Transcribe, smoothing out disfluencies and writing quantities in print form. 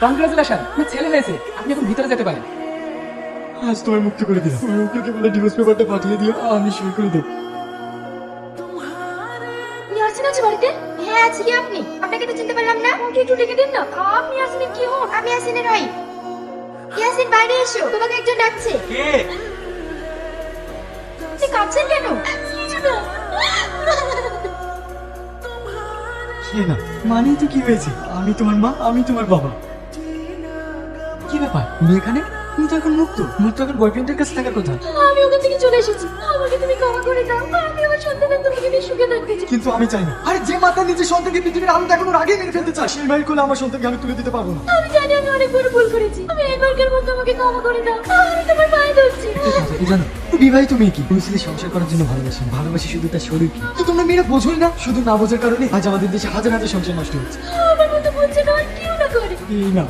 Congratulation, আপনার ছেলে হয়েছে, আপনি এখন ভিতরে যেতে পারেন। আজ তোমায় মুক্ত করে দিলাম। তুমি উকিলকে বলে ডিভোর্স পেপারটা পাঠিয়ে দিও, আমি সই করে দেবো। ইয়াসিন আছে বাড়িতে? হ্যাঁ আছি। কি আপনি? আপনাকে তো চিনতে পারলাম না। আমাকে একটু ডেকে দিন না। আপনি ইয়াসিনের কি হন? আমি ইয়াসিনের ওয়াইফ। ইয়াসিন বাইরে এসো, তোমাকে একজন ডাকছে। কে? আপনি কাঁদছেন কেন? কিছু না। কে না মানেই তো কি হয়েছে? আমি তোমার মা, আমি তোমার বাবা। কি ব্যাপার তুমি এখানে? তুমি তো এখন মুক্ত, মুক্ত এখন বয়ফ্রেন্ডের কাছে থাকার কথা। আমি ওখান থেকে চলে এসেছি, আমাকে তুমি ক্ষমা করে দাও। আমি আমার সন্তানের তোমাকে নিয়ে সুখে থাকতে চাই। কিন্তু আমি চাই না। আরে যে মাতা নিজের সন্তানকে পৃথিবীর আলো দেখানোর ওর আগে মেরে ফেলতে চায়, সেই ভাই কোলে আমার সন্তানকে আমি তুলে দিতে পারবো না। আমি জানি আমি অনেক বড় ভুল করেছি। আমি এইবারকার মতো আমাকে ক্ষমা করে দাও। আমি তোমার পায়ে ধরছি। কি জানো, বিবাহিত মেয়ে কি কোনো ছেলে সংসার করার জন্য ভালোবাসে না, ভালোবাসি শুধু তার শরীরকে। তো তোমরা মেয়েরা বোঝোই না, শুধু না বোঝার কারণে আজ আমাদের দেশে হাজার হাজার সংসার নষ্ট হচ্ছে। আমার মতো বুঝছে না, আর কেউ না করে। এই না